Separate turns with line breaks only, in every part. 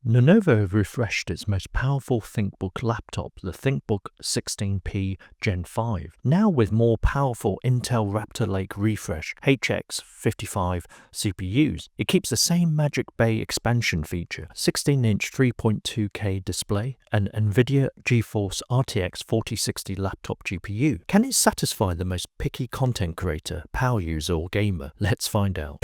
Lenovo have refreshed its most powerful ThinkBook laptop, the ThinkBook 16p Gen 5, now with more powerful Intel Raptor Lake Refresh HX 55 CPUs. It keeps the same Magic Bay expansion feature, 16-inch 3.2K display, and NVIDIA GeForce RTX 4060 laptop GPU. Can it satisfy the most picky content creator, power user, or gamer? Let's find out.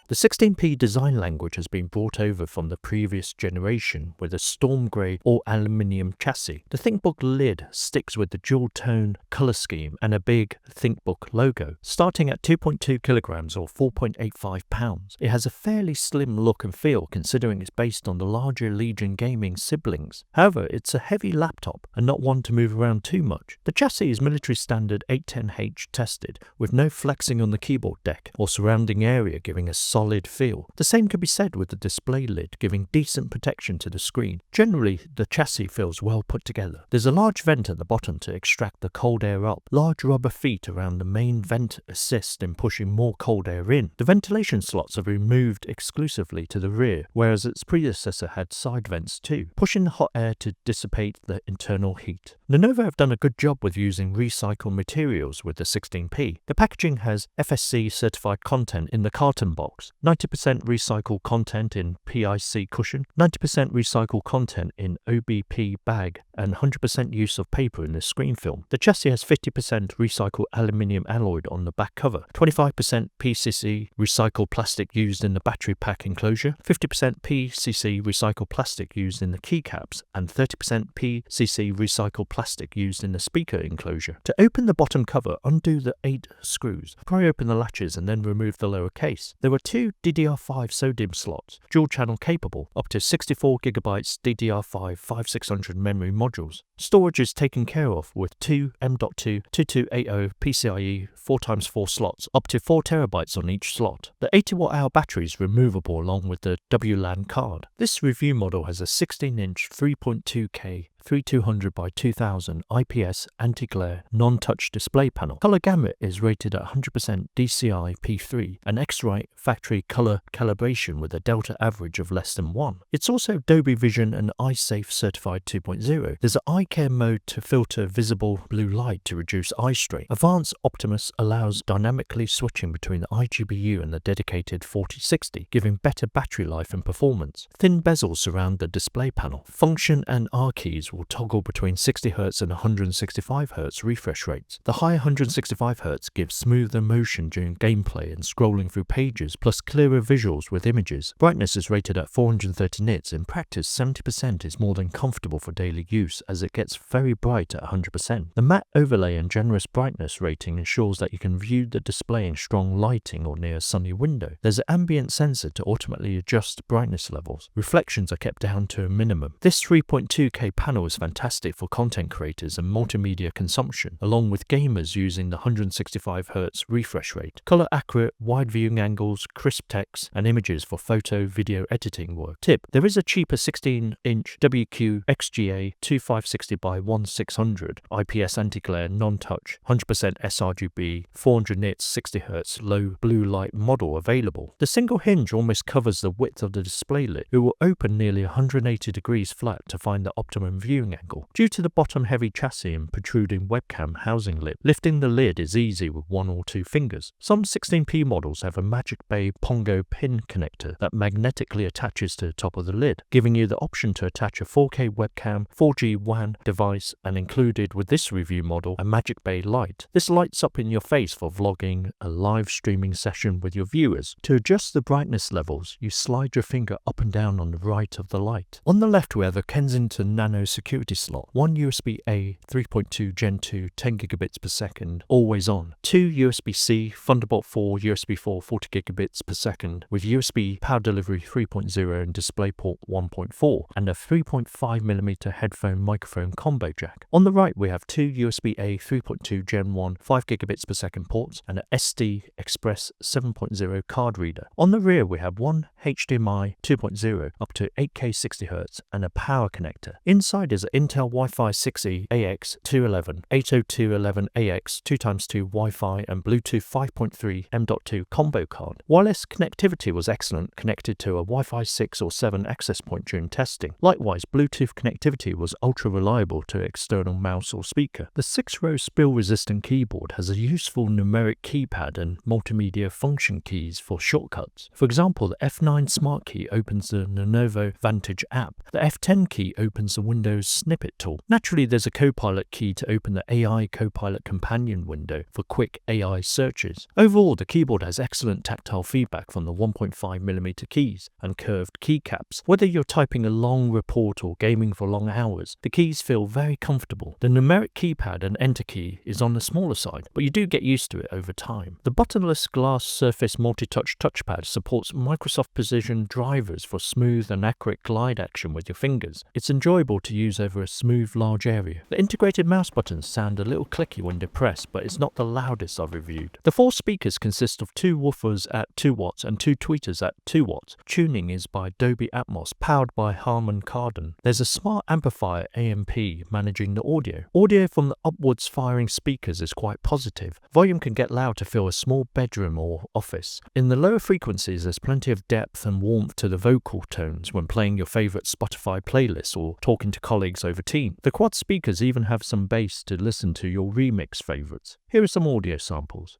The 16p design language has been brought over from the previous generation with a storm grey or aluminium chassis. The ThinkBook lid sticks with the dual-tone colour scheme and a big ThinkBook logo. Starting at 2.2 kilograms or 4.85 pounds, it has a fairly slim look and feel considering it's based on the larger Legion gaming siblings. However, it's a heavy laptop and not one to move around too much. The chassis is military standard 810H tested with no flexing on the keyboard deck or surrounding area, giving a solid feel. The same can be said with the display lid, giving decent protection to the screen. Generally, the chassis feels well put together. There's a large vent at the bottom to extract the cold air up. Large rubber feet around the main vent assist in pushing more cold air in. The ventilation slots are removed exclusively to the rear, whereas its predecessor had side vents too, pushing the hot air to dissipate the internal heat. Lenovo have done a good job with using recycled materials with the 16p. The packaging has FSC certified content in the carton box, 90% recycled content in PIC cushion, 90% recycled content in OBP bag, and 100% use of paper in the screen film. The chassis has 50% recycled aluminium alloy on the back cover, 25% PCC recycled plastic used in the battery pack enclosure, 50% PCC recycled plastic used in the keycaps, and 30% PCC recycled plastic used in the speaker enclosure. To open the bottom cover, undo the 8 screws, pry open the latches and then remove the lower case. There are 2 DDR5 SODIMM slots, dual channel capable, up to 64GB DDR5 5600 memory modules. Storage is taken care of with 2 M.2 2280 PCIe 4x4 slots, up to 4TB on each slot. The 80Wh battery is removable along with the WLAN card. This review model has a 16-inch 3.2K 3200 by 2000 IPS anti-glare non-touch display panel. Color gamut is rated at 100% DCI P3 and X-Rite factory color calibration with a delta average of less than 1. It's also Dolby Vision and iSafe certified 2.0. There's an eye care mode to filter visible blue light to reduce eye strain. Advanced Optimus allows dynamically switching between the iGPU and the dedicated 4060, giving better battery life and performance. Thin bezels surround the display panel. Function and R keys will toggle between 60Hz and 165Hz refresh rates. The high 165Hz gives smoother motion during gameplay and scrolling through pages, plus clearer visuals with images. Brightness is rated at 430 nits. In practice, 70% is more than comfortable for daily use as it gets very bright at 100%. The matte overlay and generous brightness rating ensures that you can view the display in strong lighting or near a sunny window. There's an ambient sensor to ultimately adjust brightness levels. Reflections are kept down to a minimum. This 3.2K panel is fantastic for content creators and multimedia consumption, along with gamers using the 165Hz refresh rate. Color accurate, wide viewing angles, crisp text, and images for photo, video editing work. Tip: there is a cheaper 16-inch WQ XGA 2560 by 1600 IPS anti-glare non-touch 100% sRGB 400 nits 60Hz low blue light model available. The single hinge almost covers the width of the display lid. It will open nearly 180 degrees flat to find the optimum viewing angle. Due to the bottom heavy chassis and protruding webcam housing lip, lifting the lid is easy with 1 or 2 fingers. Some 16p models have a Magic Bay Pongo pin connector that magnetically attaches to the top of the lid, giving you the option to attach a 4K webcam, 4G WAN device, and included with this review model, a Magic Bay light. This lights up in your face for vlogging, a live streaming session with your viewers. To adjust the brightness levels, you slide your finger up and down on the right of the light. On the left we have a Kensington Nano security slot, 1 USB-A 3.2 Gen 2 10GB per second, always on, 2 USB-C Thunderbolt 4 USB 4 40GB per second with USB power delivery 3.0 and DisplayPort 1.4, and a 3.5mm headphone microphone combo jack. On the right we have 2 USB-A 3.2 Gen 1 5GB per second ports and an SD Express 7.0 card reader. On the rear we have one HDMI 2.0 up to 8K 60Hz and a power connector. Inside Inside is an Intel Wi-Fi 6E AX211 802.11ax 2x2 Wi-Fi and Bluetooth 5.3 M.2 combo card. Wireless connectivity was excellent, connected to a Wi-Fi 6 or 7 access point during testing. Likewise, Bluetooth connectivity was ultra reliable to external mouse or speaker. The 6-row spill-resistant keyboard has a useful numeric keypad and multimedia function keys for shortcuts. For example, the F9 Smart Key opens the Lenovo Vantage app. The F10 key opens the Windows Snippet tool. Naturally, there's a Copilot key to open the AI Copilot companion window for quick AI searches. Overall, the keyboard has excellent tactile feedback from the 1.5mm keys and curved keycaps. Whether you're typing a long report or gaming for long hours, the keys feel very comfortable. The numeric keypad and enter key is on the smaller side, but you do get used to it over time. The buttonless glass surface multi-touch touchpad supports Microsoft Precision drivers for smooth and accurate glide action with your fingers. It's enjoyable to use over a smooth, large area. The integrated mouse buttons sound a little clicky when depressed, but it's not the loudest I've reviewed. The 4 speakers consist of 2 woofers at 2 watts and 2 tweeters at 2 watts. Tuning is by Dolby Atmos, powered by Harman Kardon. There's a smart amplifier AMP managing the audio. Audio from the upwards firing speakers is quite positive. Volume can get loud to fill a small bedroom or office. In the lower frequencies, there's plenty of depth and warmth to the vocal tones when playing your favorite Spotify playlist or talking to colleagues over Teams. The quad speakers even have some bass to listen to your remix favorites. Here are some audio samples.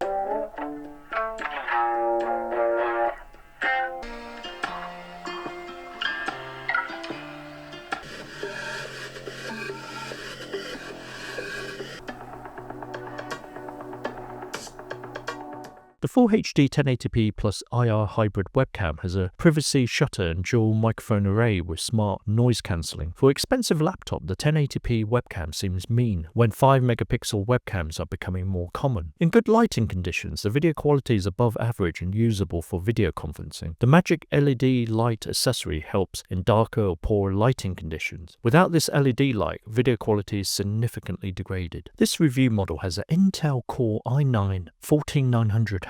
The Full HD 1080p plus IR hybrid webcam has a privacy shutter and dual microphone array with smart noise cancelling. For expensive laptop, the 1080p webcam seems mean when 5-megapixel webcams are becoming more common. In good lighting conditions, the video quality is above average and usable for video conferencing. The Magic LED light accessory helps in darker or poor lighting conditions. Without this LED light, video quality is significantly degraded. This review model has an Intel Core i9-14900HX,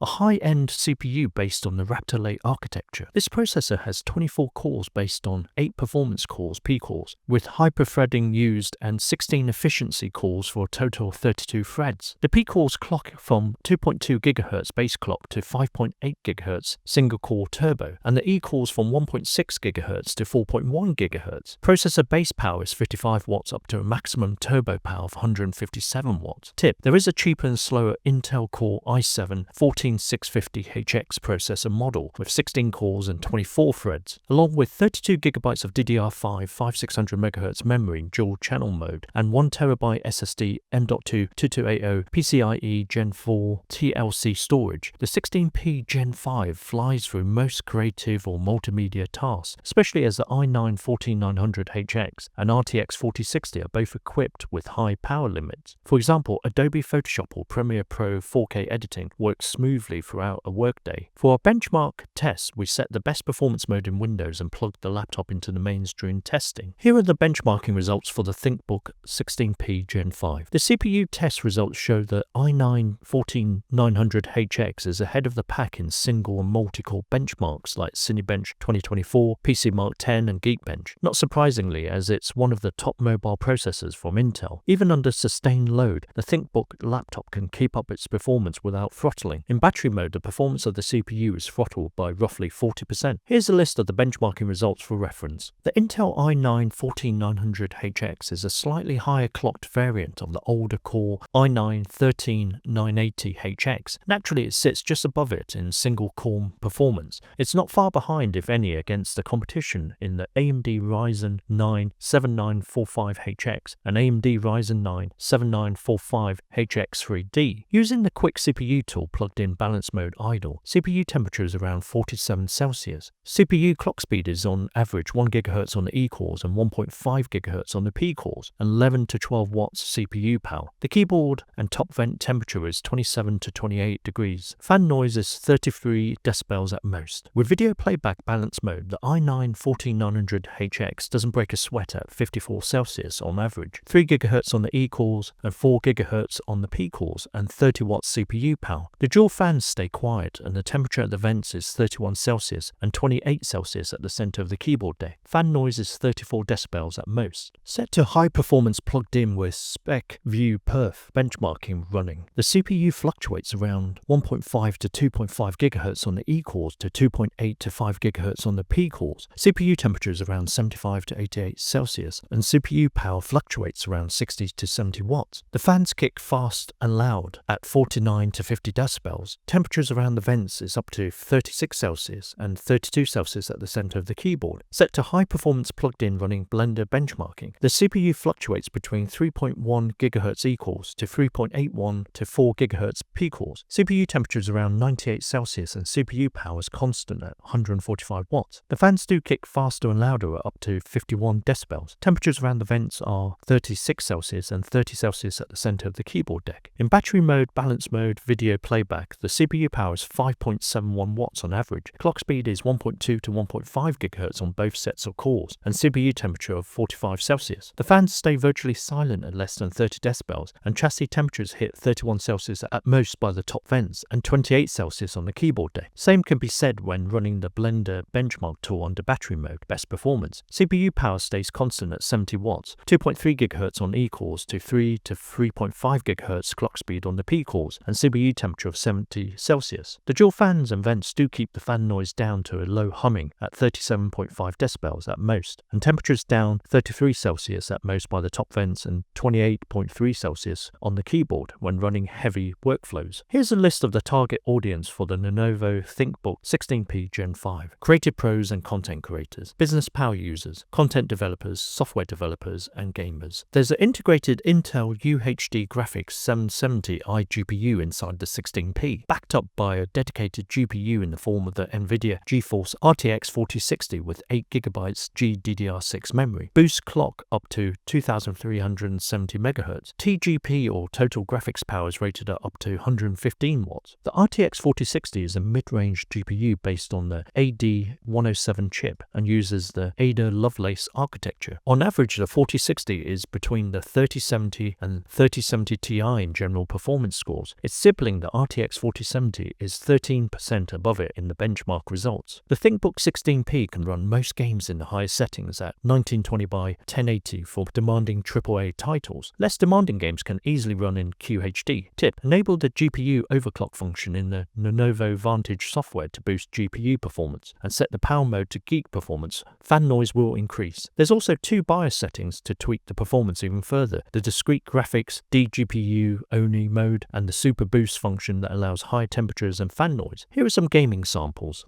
a high-end CPU based on the Raptor Lake architecture. This processor has 24 cores based on 8 performance cores, P cores, with hyper-threading used and 16 efficiency cores for a total of 32 threads. The P cores clock from 2.2 GHz base clock to 5.8 GHz single-core turbo, and the E cores from 1.6 GHz to 4.1 GHz. Processor base power is 55 watts up to a maximum turbo power of 157 watts. Tip: there is a cheaper and slower Intel Core i7-14650HX processor model with 16 cores and 24 threads, along with 32 GB of DDR5 5600MHz memory in dual channel mode and 1TB SSD M.2 2280 PCIe Gen4 TLC storage. The 16p Gen5 flies through most creative or multimedia tasks, especially as the i9-14900HX and RTX 4060 are both equipped with high power limits. For example, Adobe Photoshop or Premiere Pro 4K editing works smoothly throughout a workday. For our benchmark test, we set the best performance mode in Windows and plugged the laptop into the mains during testing. Here are the benchmarking results for the ThinkBook 16p Gen5. The CPU test results show that i9-14900HX is ahead of the pack in single and multi-core benchmarks like Cinebench 2024, PCMark 10 and Geekbench. Not surprisingly, as it's one of the top mobile processors from Intel. Even under sustained load, the ThinkBook laptop can keep up its performance without throttling. In battery mode, the performance of the CPU is throttled by roughly 40%. Here's a list of the benchmarking results for reference. The Intel i9-14900HX is a slightly higher clocked variant of the older core i9-13980HX. Naturally, it sits just above it in single-core performance. It's not far behind, if any, against the competition in the AMD Ryzen 9 7945HX and AMD Ryzen 9 7945HX3D. Using the quick CPU tool plugged in balance mode idle, CPU temperature is around 47 Celsius. CPU clock speed is on average 1 GHz on the E cores and 1.5 GHz on the P cores, and 11 to 12 watts CPU power. The keyboard and top vent temperature is 27 to 28 degrees. Fan noise is 33 decibels at most. With video playback balance mode, the i9-14900HX doesn't break a sweat at 54 Celsius on average. 3 GHz on the E cores and 4 GHz on the P cores, and 30 watts CPU power. The dual fans stay quiet and the temperature at the vents is 31 Celsius and 28 Celsius at the center of the keyboard deck. Fan noise is 34 decibels at most. Set to high performance plugged in with spec view perf benchmarking running. The CPU fluctuates around 1.5 to 2.5 GHz on the E cores to 2.8 to 5 GHz on the P cores. CPU temperature is around 75 to 88 Celsius and CPU power fluctuates around 60 to 70 watts. The fans kick fast and loud at 49 to 50 decibels. Temperatures around the vents is up to 36 Celsius and 32 Celsius at the center of the keyboard. Set to high performance plugged in running Blender benchmarking. The CPU fluctuates between 3.1 GHz E cores to 3.81 to 4 GHz P cores. CPU temperature is around 98 Celsius and CPU power is constant at 145 watts. The fans do kick faster and louder at up to 51 decibels. Temperatures around the vents are 36 Celsius and 30 Celsius at the center of the keyboard deck. In battery mode, balance mode, video playback, the CPU power is 5.71 watts on average. Clock speed is 1.2 to 1.5 GHz on both sets of cores and CPU temperature of 45 Celsius. The fans stay virtually silent at less than 30 decibels and chassis temperatures hit 31 Celsius at most by the top vents and 28 Celsius on the keyboard deck. Same can be said when running the Blender benchmark tool under battery mode, best performance. CPU power stays constant at 70 watts, 2.3 GHz on E cores to 3 to 3.5 GHz clock speed on the P cores and CPU temperature of 70 Celsius. The dual fans and vents do keep the fan noise down to a low humming at 37.5 decibels at most, and temperatures down 33 Celsius at most by the top vents and 28.3 Celsius on the keyboard when running heavy workflows. Here's a list of the target audience for the Lenovo ThinkBook 16p Gen 5. Creative pros and content creators, business power users, content developers, software developers, and gamers. There's an integrated Intel UHD graphics 770i GPU inside the 16p, backed up by a dedicated GPU in the form of the NVIDIA GeForce RTX 4060 with 8GB GDDR6 memory. Boost clock up to 2370 MHz. TGP or total graphics power is rated at up to 115 watts. The RTX 4060 is a mid-range GPU based on the AD107 chip and uses the Ada Lovelace architecture. On average, the 4060 is between the 3070 and 3070 Ti in general performance scores. Its sibling, the RTX 4070, is 13% above it in the benchmark results. The ThinkBook 16p can run most games in the highest settings at 1920 by 1080 for demanding AAA titles. Less demanding games can easily run in QHD. Tip: enable the GPU overclock function in the Lenovo Vantage software to boost GPU performance and set the power mode to geek performance. Fan noise will increase. There's also two BIOS settings to tweak the performance even further: the discrete graphics DGPU only mode and the super boost function that allows high temperatures and fan noise. Here are some gaming samples.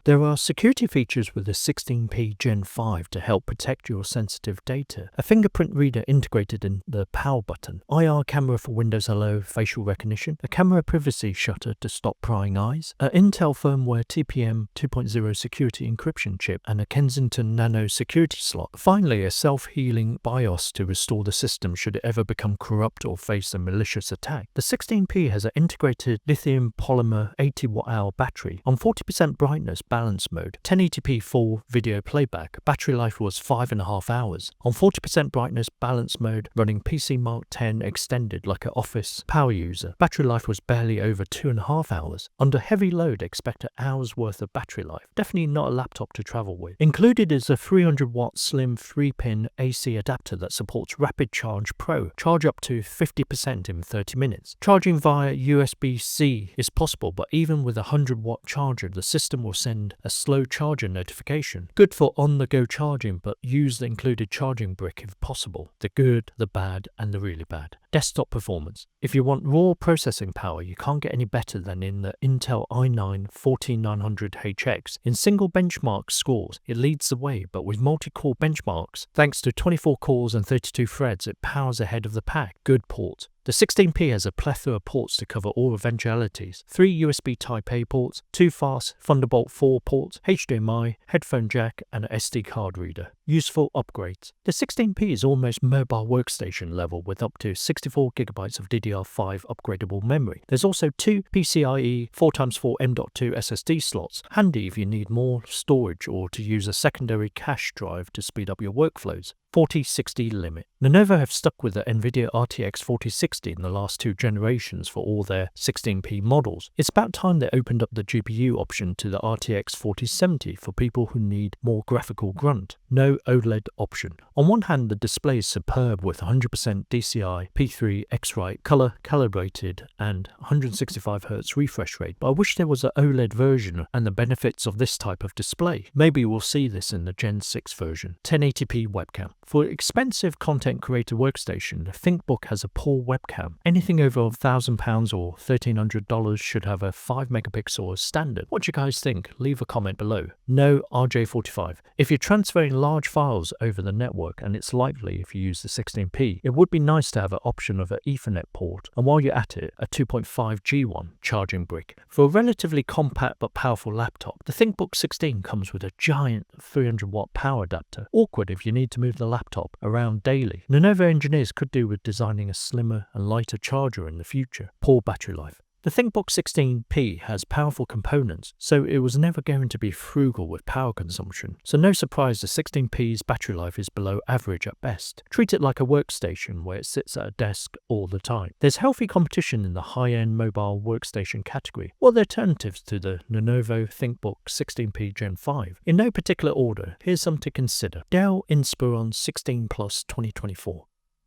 There are security features with the 16p Gen 5 to help protect your sensitive data. A fingerprint reader integrated in the power button, IR camera for Windows Hello facial recognition, a camera privacy shutter to stop prying eyes, an Intel firmware TPM 2.0 security encryption chip, and a Kensington Nano security slot. Finally, a self-healing BIOS to restore the system should it ever become corrupt or face a malicious attack. The 16p has an integrated lithium polymer 80 Wh battery on 40% brightness balance mode, 1080p full video playback. Battery life was 5.5 hours. On 40% brightness balance mode, running PC Mark 10 extended like an office power user. Battery life was barely over 2.5 hours. Under heavy load, expect an hour's worth of battery life. Definitely not a laptop to travel with. Included is a 300-watt slim 3-pin AC adapter that supports Rapid Charge Pro. Charge up to 50% in 30 minutes. Charging via USB-C is possible, but even with a 100-watt charger, the system will send a slow charger notification. Good for on-the-go charging, but use the included charging brick if possible. The good, the bad, and the really bad. Desktop performance. If you want raw processing power, you can't get any better than in the Intel i9-14900HX. In single benchmark scores, it leads the way, but with multi-core benchmarks, thanks to 24 cores and 32 threads, it powers ahead of the pack. Good port. The 16p has a plethora of ports to cover all eventualities. 3 USB Type-A ports, 2 fast Thunderbolt 4 ports, HDMI, headphone jack, and an SD card reader. Useful upgrades. The 16p is almost mobile workstation level with up to 64GB of DDR5 upgradable memory. There's also 2 PCIe 4x4 M.2 SSD slots, handy if you need more storage or to use a secondary cache drive to speed up your workflows. 4060 limit. Lenovo have stuck with the NVIDIA RTX 4060 in the last 2 generations for all their 16p models. It's about time they opened up the GPU option to the RTX 4070 for people who need more graphical grunt. No OLED option. On one hand, the display is superb with 100% DCI, P3 X-Rite, color calibrated, and 165Hz refresh rate, but I wish there was an OLED version and the benefits of this type of display. Maybe we'll see this in the Gen 6 version. 1080p webcam. For expensive content creator workstation, the ThinkBook has a poor webcam. Anything over £1,000 or $1,300 should have a 5 megapixel as standard. What do you guys think? Leave a comment below. No RJ45. If you're transferring large files over the network, and it's likely if you use the 16p, it would be nice to have an option of an Ethernet port, and while you're at it, a 2.5G one charging brick. For a relatively compact but powerful laptop, the ThinkBook 16 comes with a giant 300-watt power adapter. Awkward if you need to move the laptop around daily. Lenovo engineers could do with designing a slimmer and lighter charger in the future. Poor battery life. The ThinkBook 16p has powerful components, so it was never going to be frugal with power consumption. So no surprise the 16p's battery life is below average at best. Treat it like a workstation where it sits at a desk all the time. There's healthy competition in the high-end mobile workstation category. What are the alternatives to the Lenovo ThinkBook 16p Gen 5? In no particular order, here's some to consider. Dell Inspiron 16 Plus 2024.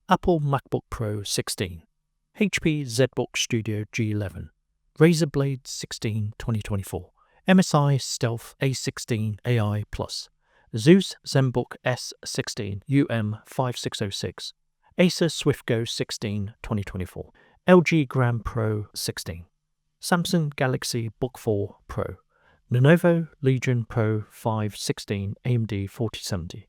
Apple MacBook Pro 16. HP ZBook Studio G11, Razer Blade 16 2024, MSI Stealth A16 AI Plus, Zeus ZenBook S16 UM5606, Acer SwiftGo 16 2024, LG Gram Pro 16, Samsung Galaxy Book 4 Pro, Lenovo Legion Pro 5 16 AMD 4070.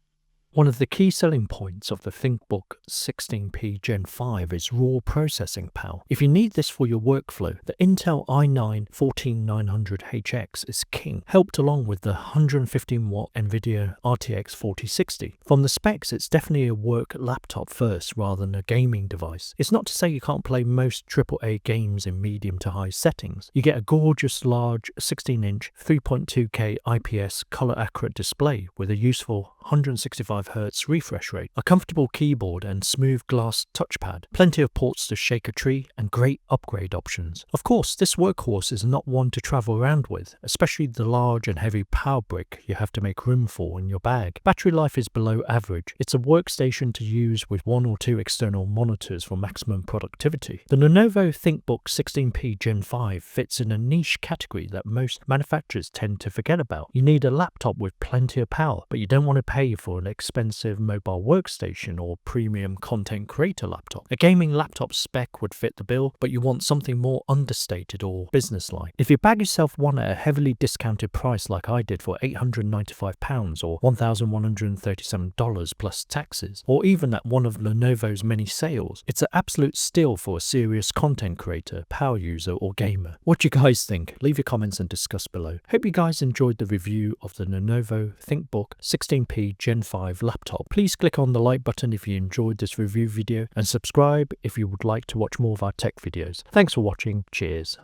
One of the key selling points of the ThinkBook 16p Gen 5 is raw processing power. If you need this for your workflow, the Intel i9-14900HX is king, helped along with the 115-watt NVIDIA RTX 4060. From the specs, it's definitely a work laptop first rather than a gaming device. It's not to say you can't play most AAA games in medium to high settings. You get a gorgeous large 16-inch 3.2K IPS color-accurate display with a useful 165Hz refresh rate, a comfortable keyboard and smooth glass touchpad, plenty of ports to shake a tree, and great upgrade options. Of course, this workhorse is not one to travel around with, especially the large and heavy power brick you have to make room for in your bag. Battery life is below average. It's a workstation to use with 1 or 2 external monitors for maximum productivity. The Lenovo ThinkBook 16p Gen 5 fits in a niche category that most manufacturers tend to forget about. You need a laptop with plenty of power, but you don't want to pay for an expensive expensive mobile workstation or premium content creator laptop. A gaming laptop spec would fit the bill, but you want something more understated or businesslike. If you bag yourself one at a heavily discounted price like I did for £895 or $1,137 plus taxes, or even at one of Lenovo's many sales, it's an absolute steal for a serious content creator, power user or gamer. What do you guys think? Leave your comments and discuss below. Hope you guys enjoyed the review of the Lenovo ThinkBook 16p Gen 5 laptop. Please click on the like button if you enjoyed this review video and subscribe if you would like to watch more of our tech videos. Thanks for watching. Cheers.